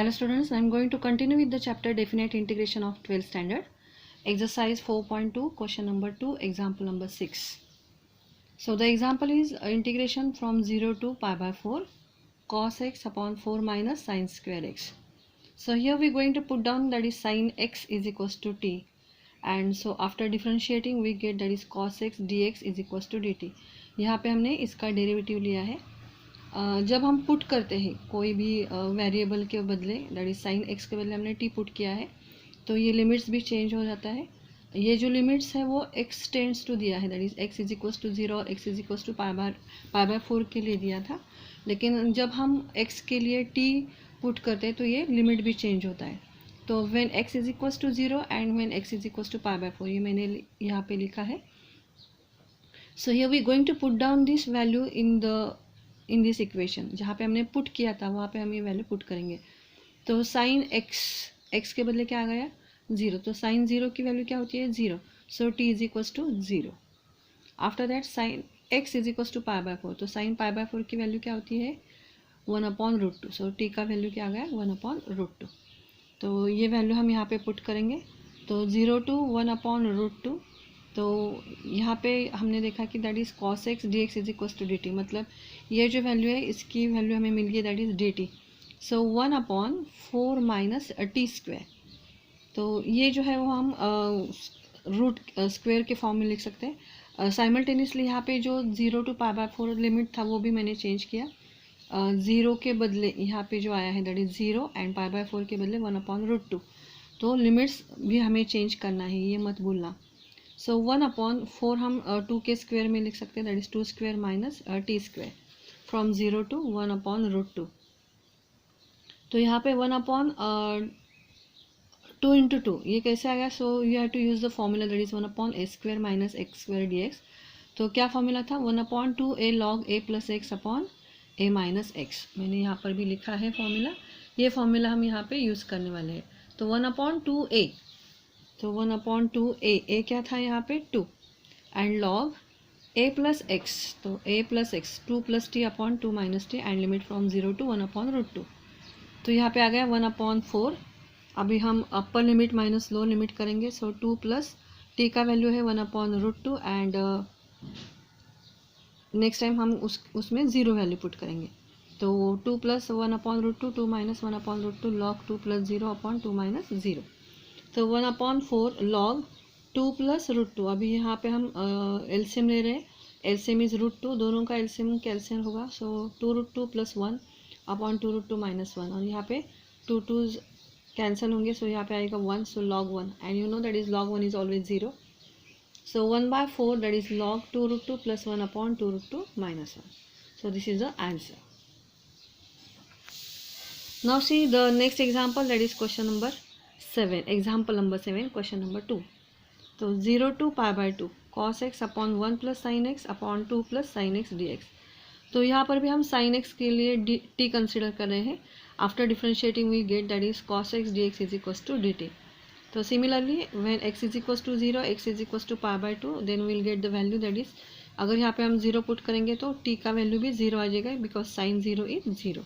Hello students, I am going to continue with the chapter Definite Integration of 12th Standard. Exercise 4.2, question number 2, example number 6. So the example is integration from 0 to pi by 4 cos x upon 4 minus sin square x. So here we are going to put down that is sin x is equals to t, and so after differentiating we get that is cos x dx is equals to dt. यहाँ पे हमने इसका derivative लिया है. जब हम put करते हैं कोई भी वेरिएबल के बदले दैट इज साइन एक्स के बदले हमने टी पुट किया है तो ये लिमिट्स भी चेंज हो जाता है. ये जो लिमिट्स है वो एक्स टेंड्स टू दिया है, that is X is equals to 0 और X is equals to pi by 4 के लिए दिया था. लेकिन जब हम एक्स के लिए टी पुट करते हैं तो ये लिमिट भी चेंज होता है. तो when X is equals to 0 and when X is equals to pi by 4, ये मैंने यहाँ पे लिखा है. So here we going to put down this value in this equation. जहाँ पे हमने पुट किया था वहाँ पे हम ये वैल्यू पुट करेंगे. तो साइन एक्स के बदले क्या आ गया 0. तो साइन 0 की वैल्यू क्या होती है 0. So T is equals to 0. After that sine X is equals to pi by 4. तो साइन पाई बाय 4 की वैल्यू क्या होती है 1/√2. सो टी का वैल्यू क्या आ गया 1/√2. तो ये वैल्यू हम यहाँ पे पुट करेंगे. तो 0 to 1/√2. तो यहाँ पे हमने देखा कि that is cos x dx is equals to dt. मतलब ये जो वैल्यू है इसकी वैल्यू हमें मिल गई that is dt. So 1/4 minus T square. तो ये जो है वो हम रूट स्क्वायर के फॉर्म में लिख सकते हैं. साइमल्टेनियसली यहाँ पे जो 0 to पाई बाय 4 लिमिट था वो भी मैंने चेंज किया. 0 के बदले यहाँ पे जो आया है that is 0 and pi by 4 के बदले 1/√2. तो लिमिट्स भी हमें चेंज करना है, ये मत भूलना. सो 1/4 हम 2 के स्क्वायर में लिख सकते हैं that is 2 square minus T square from 0 to 1/√2. तो यहाँ पे 1/2 इंटू 2 ये कैसे आ गया. So you have to use the formula that is 1/a square minus x square dx. तो क्या फॉर्मूला था 1/2a log a plus X upon a minus X. मैंने यहाँ पर भी लिखा है फॉर्मूला. ये फॉर्मूला हम यहाँ पे यूज़ करने वाले हैं. तो 1/2a. तो 1/2a क्या था यहाँ पे 2 and log a plus x. तो a plus x 2 plus T upon 2 minus T and limit from 0 to 1/√2. तो यहाँ पे आ गया 1/4. अभी हम अपर लिमिट माइनस लोअर लिमिट करेंगे. सो 2 प्लस टी का वैल्यू है 1/√2 एंड नेक्स्ट टाइम हम उसमें 0 वैल्यू पुट करेंगे. तो 2 plus 1/√2 2 minus 1/√2 log 2 plus 0 upon 2 minus 0. तो 1/4 लॉग 2 प्लस √2. अभी यहाँ पे हम एलसीएम ले रहे हैं. LCM is √2. दोनों का एलसीएम कैल्सियम होगा. सो 2√2 प्लस 1 अपॉन 2√2 माइनस 1. और यहाँ पे 2 2 कैंसिल होंगे. सो यहाँ पे आएगा 1. So log 1 and you know that is log 1 is always 0. So 1/4 that is log 2√2 plus 1 upon 2√2 minus 1. So this is the answer. Now see the next example that is question number 7. Example number 7 question number 2. तो 0 to pi by 2 cos x upon 1 plus sine x upon 2 plus sine x dx. तो यहाँ पर भी हम sine x के लिए t consider कर रहे हैं. After differentiating we get that is cos x dx is equals to dt. तो similarly when x is equals to 0 x is equals to pi by 2 then we'll get the value that is, अगर यहाँ पे हम 0 put करेंगे तो t का value भी 0 आ जाएगा because sine 0 is 0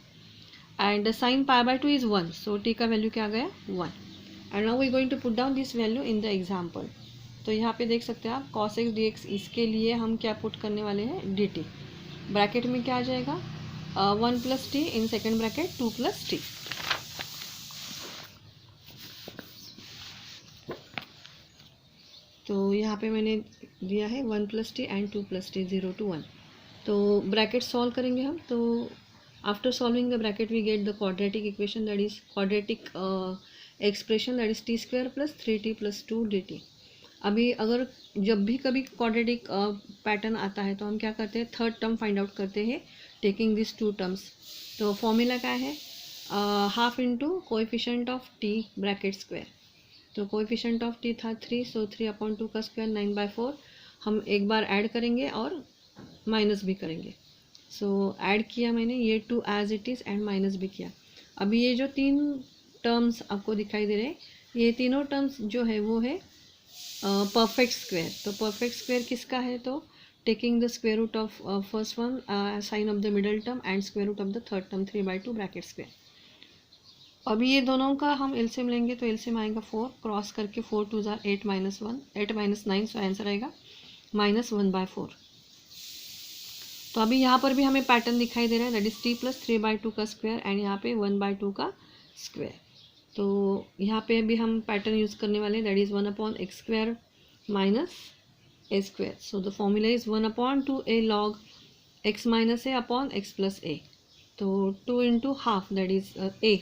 and sine pi by 2 is 1. So t का वैल्यू क्या आ गया 1. And now we going to put down this value in the example. तो यहाँ पे देख सकते हैं आप cos x dx. इसके लिए हम क्या पुट करने वाले हैं dt. ब्रैकेट में क्या आ जाएगा 1 plus T in second bracket 2 plus T. तो यहाँ पे मैंने दिया है 1 plus T and 2 plus T 0 to 1. तो ब्रैकेट सॉल्व करेंगे हम. तो after solving the bracket we get the quadratic equation that is quadratic expression that is T square plus 3t plus 2 dt. अभी अगर जब भी कभी क्वाड्रेटिक पैटर्न आता है तो हम क्या करते हैं थर्ड टर्म फाइंड आउट करते हैं टेकिंग दिस 2 टर्म्स. तो फॉर्मूला क्या है half into coefficient of T bracket square. तो कोएफिशिएंट ऑफ टी था 3. सो 3/2 का स्क्वायर 9/4. हम एक बार ऐड करेंगे और माइनस भी करेंगे. सो ऐड किया मैंने ये 2 as it is and minus भी किया. अभी ये जो 3 टर्म्स आपको दिखाई दे रहे हैं ये तीनों टर्म्स जो है वो है परफेक्ट स्क्वायर. तो परफेक्ट स्क्वायर किसका है तो taking the square root of first one sign of the middle term and square root of the third term 3/2 bracket square. अभी ये दोनों का हम एलसीएम लेंगे तो एलसीएम आएगा 4, क्रॉस करके 4 2 jar 8 minus 1 8 minus 9, so answer आएगा -1/4। तो अभी यहाँ पर भी हमें पैटर्न दिखाई दे रहा है, दैट इज t + 3/2 का स्क्वायर एंड यहाँ पे 1/2 का स्क्वायर। तो यहाँ पे भी हम पैटर्न यूज़ करने वाले हैं, that is 1/x² minus a²। So the formula is 1/2a log x minus a upon x plus a। तो 2 into half that is a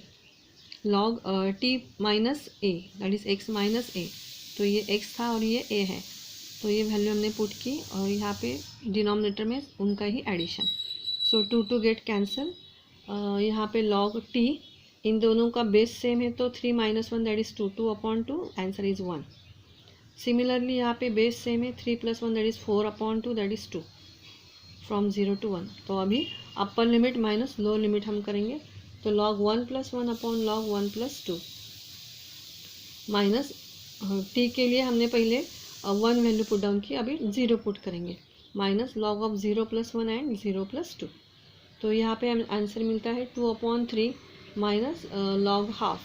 log t minus a that is x minus a। तो ये x था और ये a है, तो ये value हमने पुट की और यहाँ पे डिनोमिनेटर में उनका ही एडिशन। सो 2 गेट कैंसिल, यहाँ पे log t, इन दोनों का बेस सेम है तो 3 - 1 that is 2 2/2, answer is 1। Similarly यहाँ पे बेस सेम है, 3 + 1 that is 4/2 that is 2 from 0 to 1। तो अभी अपर लिमिट माइनस लोअर लिमिट हम करेंगे, तो log 1 + 1/log 1 + 2 माइनस t के लिए हमने पहले 1 वैल्यू पुट डाउन की, अभी 0 पुट करेंगे, माइनस log ऑफ 0 + 1 एंड 0 + 2। तो यहाँ पे हमें आंसर मिलता है 2/3 माइनस log हाफ।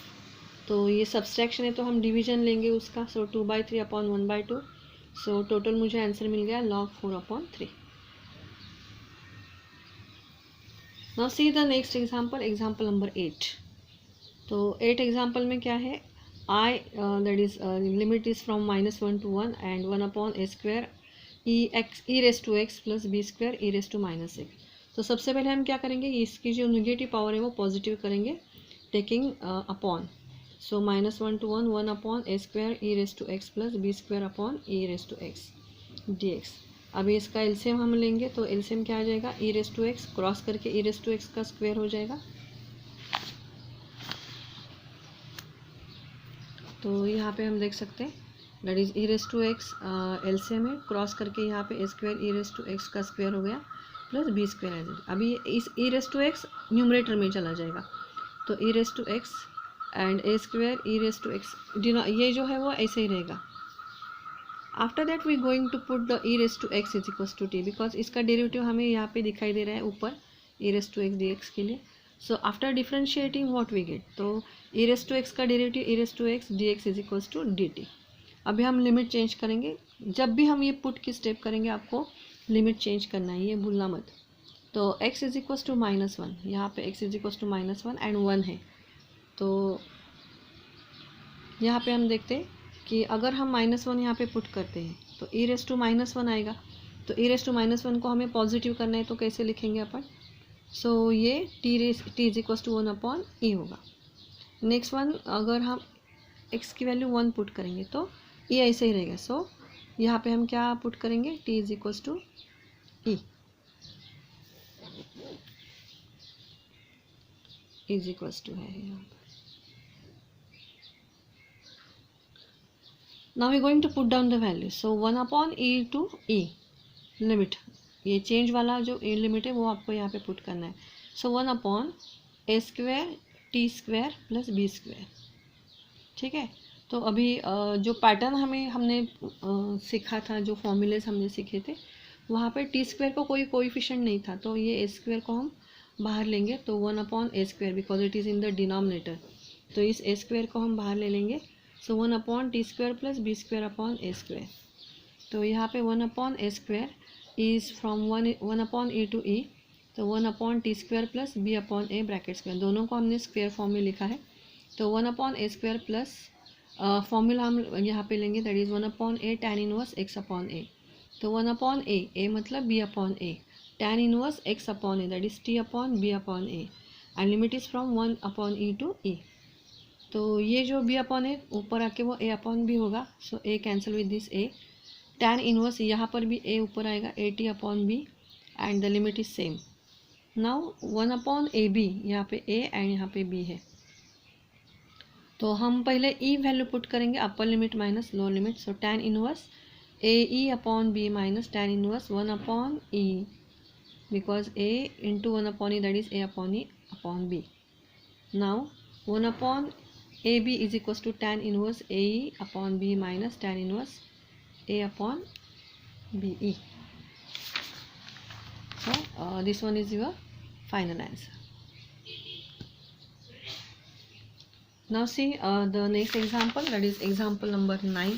तो ये सब्सट्रैक्शन है तो हम डिवीजन लेंगे उसका, सो 2/3/1/2। सो टोटल मुझे आंसर मिल गया log 4/3। Now see the next example, example number 8। तो 8 एग्जाम्पल में क्या है, I that is limit is from -1 to 1 and 1/a² e raised to x plus b² e raised to -a। तो सबसे पहले हम क्या करेंगे, इसकी जो नेगेटिव पावर है वो पॉजिटिव करेंगे, taking upon. So -1 to 1 1/a² e raised to x plus b² upon e raised to x dx। अभी इसका एलसीएम हम लेंगे तो एलसीएम क्या आ जाएगा, e raised to x cross करके e raised to x का स्क्वायर हो जाएगा। तो यहाँ पे हम देख सकते हैं that is e raised to x LCM है, क्रॉस करके यहाँ पे a² e raised to x का स्क्वायर हो गया प्लस b² है। अभी इस e raised to x numerator में चला जाएगा, तो e raised to x and a² e raised to x ये जो है वो ऐसे ही रहेगा। After that we going to put the e raised to x is equals to t, because इसका डेरिवेटिव हमें यहाँ पे दिखाई दे रहा है ऊपर e raised to x dx के लिए। So after differentiating what we get, तो e raised to x का derivative e raised to x dx is equals to dt। अभी हम लिमिट चेंज करेंगे, जब भी हम ये पुट की स्टेप करेंगे आपको लिमिट चेंज करना है, ये भूलना मत। तो x इज इक्वल्स टू -1, यहाँ पे x is equals to -1 and 1 है। तो यहाँ पे हम देखते हैं कि अगर हम -1 यहाँ पे पुट करते हैं तो e raised to -1 आएगा, तो e raised to -1 को हमें पॉजिटिव करना है तो कैसे लिखेंगे अपन, सो ये t is equals to 1/e होगा। नेक्स्ट वन, अगर हम x की वैल्यू 1 पुट करेंगे तो ये ऐसे ही रहेगा। सो यहाँ पे हम क्या पुट करेंगे, t is equals to e is equals to है यहाँ पर। Now we going to put down the value, so 1/e to e limit, ये चेंज वाला जो ए लिमिट है वो आपको यहाँ पे पुट करना है। सो 1/a² t² प्लस b², ठीक है। तो अभी जो पैटर्न हमने सीखा था, जो फॉर्मूलेज हमने सीखे थे, वहाँ पे t² को कोई कोएफिशिएंट नहीं था, तो ये a² को हम बाहर लेंगे, तो 1/a² because it is in the denominator, तो इस a² को हम बाहर ले लेंगे। सो 1/t² plus b² upon a²। तो यहाँ पे 1/a² is from 1/e to e, तो 1/t² plus b/a bracket square, दोनों को हमने स्क्वायर फॉर्म में लिखा है। तो 1/a² प्लस फॉर्मूला हम यहाँ पे लेंगे, that is 1/a tan inverse x/a। तो 1/a, a मतलब b/a, tan inverse x/a that is t/b/a and limit is from 1/e to e। तो ये जो b/a ऊपर आके वो a/b होगा, सो a cancel with this a, tan inverse यहाँ पर भी a ऊपर आएगा at/b and the limit is same. Now 1/ab, यहाँ पे a एंड यहाँ पे b है, तो हम पहले e वैल्यू पुट करेंगे, upper limit minus lower limit. So tan inverse ae/b minus tan inverse 1/e, because a into 1/e that is a/e upon b। Now 1/ab is equals to tan inverse ae/b minus tan inverse a/be। So this one is your final answer. Now see the next example, that is example number 9.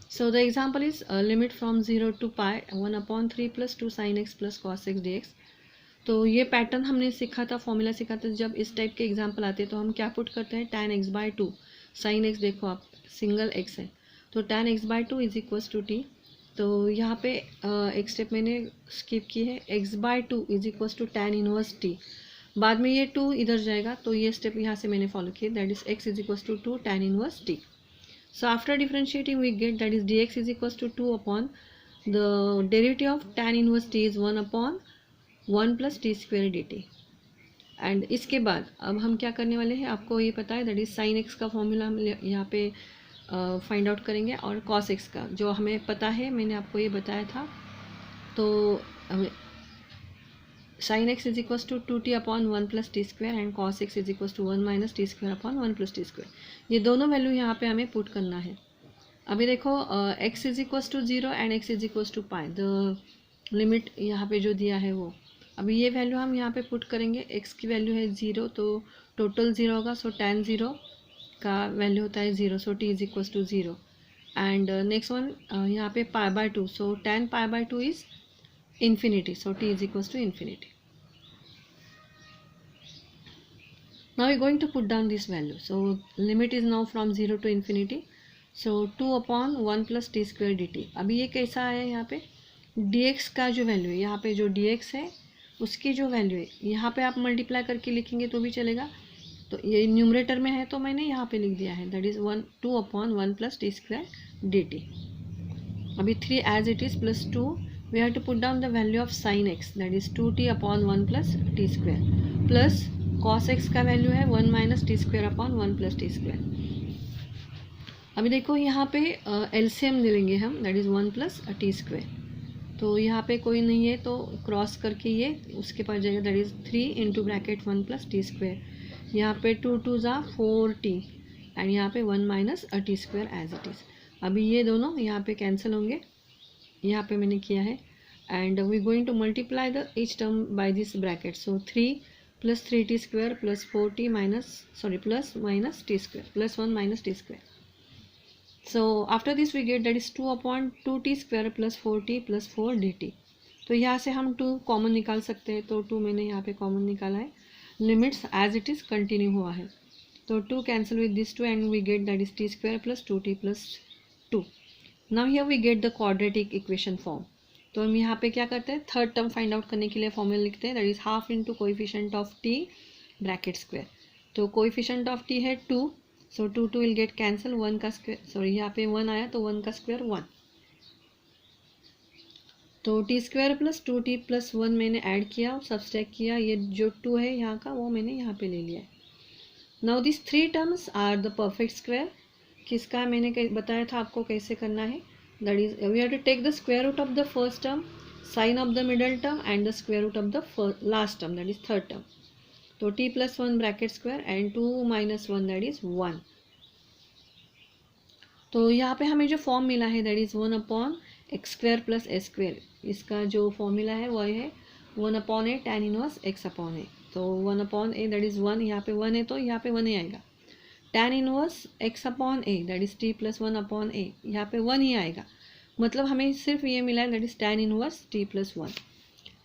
So the example is limit from 0 to pi 1/3 plus 2 sin x plus cos x dx. तो ये pattern हमने सीखा था, formula सीखा था। जब इस type के एग्जाम्पल आते हैं तो हम क्या पुट करते हैं, tan x by 2 sin x, देखो आप सिंगल x है तो tan x by 2 is equals to t। तो यहाँ पे एक स्टेप मैंने स्किप की है, x by 2 is equals to tan inverse t। बाद में ये 2 इधर जाएगा तो ये स्टेप यहाँ से मैंने फॉलो किया, that is x is equals to 2 tan inverse t। So after differentiating we get that is dx is equals to 2 upon the derivative of tan inverse t is 1 upon 1 plus t square dt। And इसके बाद अब हम क्या करने वाले हैं, आपको ये पता है, दैट इज साइन एक्स का फॉर्मूला हम यहाँ पे फाइंड आउट करेंगे और कॉस एक्स का जो हमें पता है, मैंने आपको ये बताया था। तो sin x is equals to 2t upon 1 plus T square and cos x is equals to 1 minus T square upon 1 plus T square. ये दोनों वैल्यू यहाँ पे हमें पुट करना है। अभी देखो x is equals to 0 and x is equals to pi, the limit यहाँ पे जो दिया है वो। अभी ये वैल्यू हम यहाँ पे पुट करेंगे, x की वैल्यू है 0 तो टोटल 0 होगा, सो tan 0 का वैल्यू होता है 0, so t is equals to 0। And next one यहाँ पे पाई बाय 2, सो tan pi by 2 is infinity, so t is equals to infinity. Now we're going to put down this value, so limit is now from 0 to infinity, so 2 upon 1 plus t square dt। अभी ये कैसा आया, यहाँ पे dx का जो value है, यहाँ पे जो dx है उसकी जो वैल्यू है, यहाँ पे आप मल्टीप्लाई करके लिखेंगे तो भी चलेगा। तो ये न्यूमरेटर में है तो मैंने यहाँ पे लिख दिया है, that is 2 upon 1 plus t square dt। अभी 3 as it is plus 2 we have to put down the value of sin x, that is 2t upon 1 plus t square plus cos x का value है 1 minus t square upon 1 plus t square। अभी देखो यहाँ पे LCM लेंगे हम, that is 1 plus t square। तो यहाँ पे कोई नहीं है तो क्रॉस करके ये उसके पास जाएगा, that is 3 into bracket 1 plus t square। यहाँ पे 2 2 ज़ा 4t एंड यहाँ पे 1 minus t square as it is। अभी ये दोनों यहाँ पे कैंसिल होंगे, यहाँ पे मैंने किया है, and we going to multiply the each term by this bracket, so 3 plus 3t square plus 4t minus plus minus T square plus 1 minus T square. So after this we get that is 2 upon 2t square plus 4t plus 4 dt। तो यहाँ से हम 2 common निकाल सकते हैं, तो 2 मैंने यहाँ पे कॉमन निकाला है। Limits as it is continue हुआ है, तो 2 cancel with this 2 and we get that is t square plus 2t plus 2। Now here we get the quadratic equation form. तो हम यहाँ पे क्या करते हैं, थर्ड टर्म फाइंड आउट करने के लिए फॉर्मूला लिखते हैं, that is half into coefficient of t bracket square. तो कोएफिशिएंट ऑफ t है 2, सो 2 2 विल गेट कैंसिल, 1 का स्क्वायर, सॉरी यहाँ पे 1 आया तो 1 का स्क्वायर 1। तो t square plus 2t plus 1 मैंने ऐड किया, सब्सट्रैक्ट किया, ये जो 2 है यहाँ का वो मैंने यहाँ पे ले लिया है। Now this 3 terms are the perfect square. किसका मैंने बताया था आपको कैसे करना है, that is we have to take the square root of the first term, sine of the middle term and the square root of the last term, that is third term। तो t plus 1 bracket square and 2 minus 1 that is 1। तो यहाँ पे हमें जो form मिला है that is 1 upon x square plus s square, इसका जो फॉर्मूला है वो है 1 upon a tan inverse x upon a। तो 1 upon a that is 1, यहाँ पे 1 है तो यहाँ पे 1 ही आएगा। tan inverse x upon a that is t plus 1 upon a, यहाँ पे 1 ही आएगा, मतलब हमें सिर्फ ये मिला है that is tan inverse t plus 1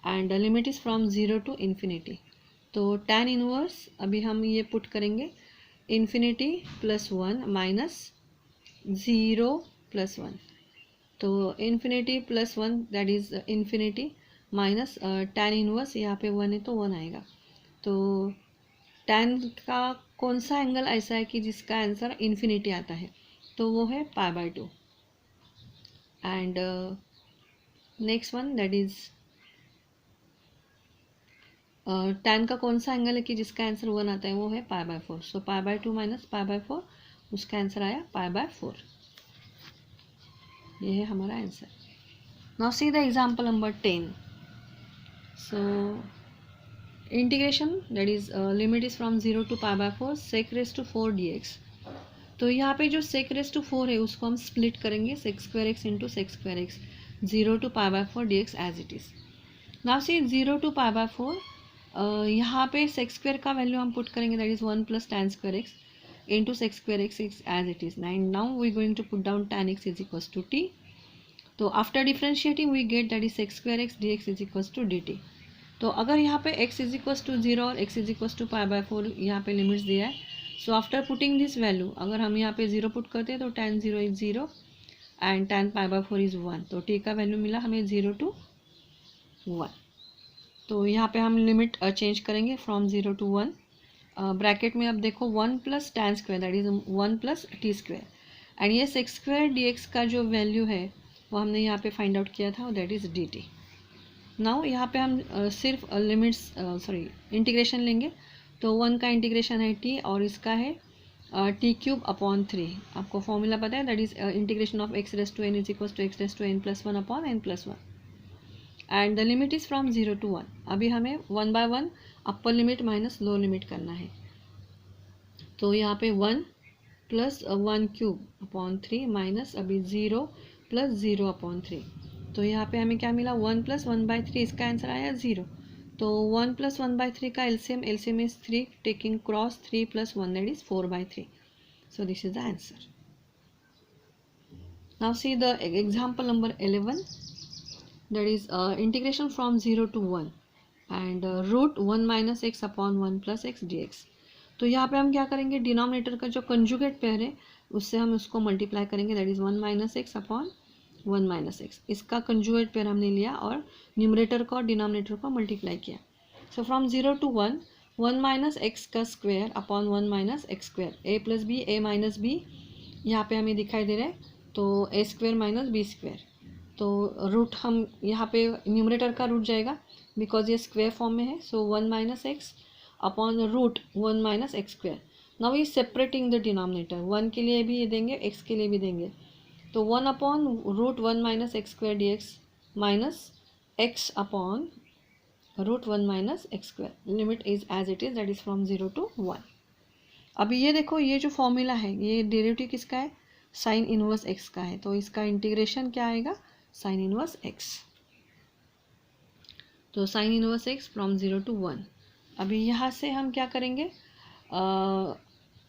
and limit is from 0 to infinity. तो tan इनवर्स अभी हम ये पुट करेंगे, इन्फिनिटी प्लस 1 माइनस 0 प्लस 1। तो infinity plus 1 that is infinity minus tan inverse, यहाँ पे 1 है तो 1 आएगा। तो tan का कौन सा एंगल ऐसा है कि जिसका आंसर इन्फिनिटी आता है, तो वो है पाई by 2। And next one that is tan का कौन सा एंगल है कि जिसका आंसर 1 आता है, वो है पाई by 4। So pi by 2 minus pi by 4, उसका आंसर आया पाई बाय 4। ये है हमारा answer. Now see the example number 10। So integration that is limit is from 0 to pi by 4 sec raised to 4 dx। तो यहाँ पे जो sec raised to 4 है उसको हम स्प्लिट करेंगे, sec square x into sec square x 0 to pi by 4 dx as it is. Now see 0 to pi by 4 यहाँ पे सेक्स स्क्वेयर का वैल्यू हम पुट करेंगे, that is 1 plus tan square x into sec square x as it is. And now we going to put down tan x is equals to t. तो after differentiating we get that is sec square x D x is equals to d t. तो अगर यहाँ पे x is equals to 0 और x is equals to π/4 यहाँ पे limits दिया है. So after putting this value, अगर हम यहाँ पे 0 पुट करते हैं तो tan 0 is 0 and tan π/4 is 1. तो t का वैल्यू मिला हमें 0 to 1. तो यहाँ पे हम लिमिट चेंज करेंगे फ्रॉम 0 to 1. ब्रैकेट में अब देखो 1 plus tan square that is 1 plus T square. And ये सेक्स स्क्वायर डी एक्स का जो वैल्यू है वो हमने यहाँ पे फाइंड आउट किया था, that is D T. Now यहाँ पे हम सिर्फ लिमिट्स इंटीग्रेशन लेंगे. तो 1 का इंटीग्रेशन है t और इसका है t³ अपॉन 3. आपको फॉर्मूला पता है, that is integration of x raise to n is equals to x raise to n plus 1 upon n plus 1. And the limit is from 0 to 1. अभी हमें 1 by 1 upper limit minus low limit करना है. तो यहाँ पे 1 plus 1³ upon 3 minus अभी 0 plus 0 upon 3. तो यहाँ पे हमें क्या मिला, 1 प्लस 1/3. इसका आंसर आया 0. तो 1 प्लस 1/3 का LCM is 3, taking cross 3 plus 1 that is 4/3. So this is the answer. Now see the example number 11, that is integration from 0 to 1 and root 1 minus x upon 1 plus x dx. तो यहाँ पे हम क्या करेंगे, denominator का जो conjugate pair है उससे हम उसको मल्टीप्लाई करेंगे, that is 1 minus x upon 1 minus x. इसका कंजुगेट पेयर हमने लिया और न्यूमरेटर को और डिनोमिनेटर को मल्टीप्लाई किया. So from 0 to 1 1 minus X का square upon 1 minus x square, A plus B A minus B यहाँ पे हमें दिखाई दे रहा है. तो A square minus B square. तो रूट हम यहाँ पे न्यूमरेटर का रूट जाएगा बिकॉज ये स्क्वायर फॉर्म में है. So 1 minus x upon root 1 minus x square. Now we separating the denominator, 1 के लिए भी ये देंगे, x के लिए भी देंगे. तो 1 upon root 1 minus x square d x minus x upon root 1 minus x square. Limit is as it is, that is from 0 to 1. अभी ये देखो, ये जो फॉर्मूला है ये डेरिवेटिव किसका है, साइन इनवर्स x का है. तो इसका इंटीग्रेशन क्या आएगा, साइन इनवर्स x. तो sine inverse x from 0 to 1. अभी यहाँ से हम क्या करेंगे,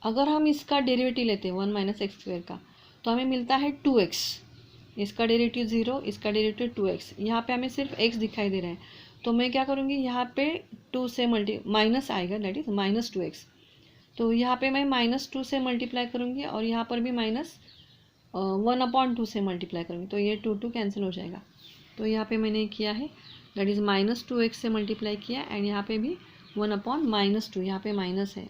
अगर हम इसका डेरिवेटिव लेते हैं 1 माइनस एक्स स्क्वायर का, तो हमें मिलता है 2x. इसका डेरिवेटिव 0, इसका डेरिवेटिव 2x. यहाँ पे हमें सिर्फ x दिखाई दे रहा है. तो मैं क्या करूँगी, यहाँ पे 2 से माइनस आएगा, दैट इज़ माइनस 2x. तो यहाँ पे मैं माइनस 2 से मल्टीप्लाई करूँगी और यहाँ पर भी माइनस 1/2 से मल्टीप्लाई करूँगी. तो ये 2 कैंसिल हो जाएगा. तो यहाँ पे मैंने किया है, दैट इज़ माइनस 2x से मल्टीप्लाई किया. एंड यहाँ पे भी 1/-2, यहाँ पे माइनस है.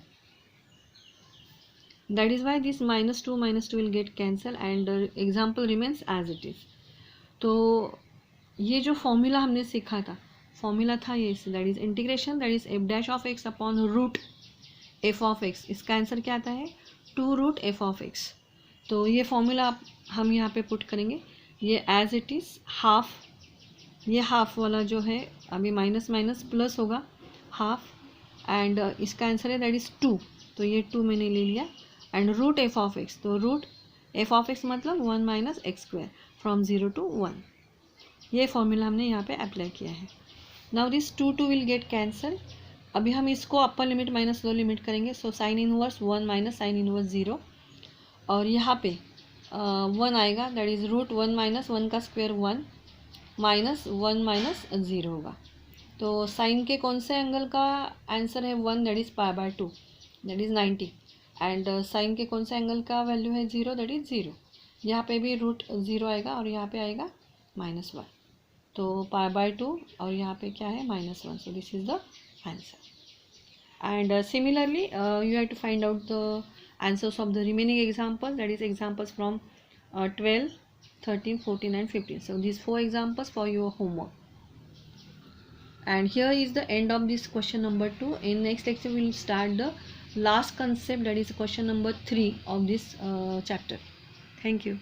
That is why this -2 will get cancel and example remains as it is. तो ये जो फॉर्मूला हमने सीखा था, फॉर्मूला था ये, that is integration, that is f dash of x upon root f of x. इसका आंसर क्या आता है, 2 रूट एफ ऑफ एक्स. तो ये फॉर्मूला हम यहाँ पे पुट करेंगे, ये एज इट इज़ हाफ. ये हाफ वाला जो है अभी माइनस माइनस प्लस होगा हाफ. एंड इसका आंसर है दैट इज़ 2. तो ये 2 मैंने ले लिया. And root f of x, तो रूट एफ ऑफ एक्स मतलब 1 minus x square from 0 to 1. ये फॉर्मूला हमने यहाँ पे अप्लाई किया है. Now this 2 will get cancel. अभी हम इसको अपर लिमिट माइनस लो लिमिट करेंगे. So sine inverse 1 minus sine inverse 0 और यहाँ पे 1 आएगा, दैट इज़ रूट 1 माइनस 1 का स्क्वायर 1 माइनस 1 माइनस 0 होगा. तो साइन के कौन से एंगल का आंसर है 1, that is π/2, that is 90. And sine के कौन से एंगल का वैल्यू है 0, दैट इज़ 0. यहाँ पे भी रूट 0 आएगा और यहाँ पे आएगा -1. तो π/2 और यहाँ पे क्या है -1. So this is the answer. And similarly you have to find out the answers of the remaining examples, that is examples from 12, 13, 14 and 15. So these 4 examples for your homework. And here is the end of this question number 2. In next lecture we will start the last concept, that is question number 3 of this chapter. Thank you.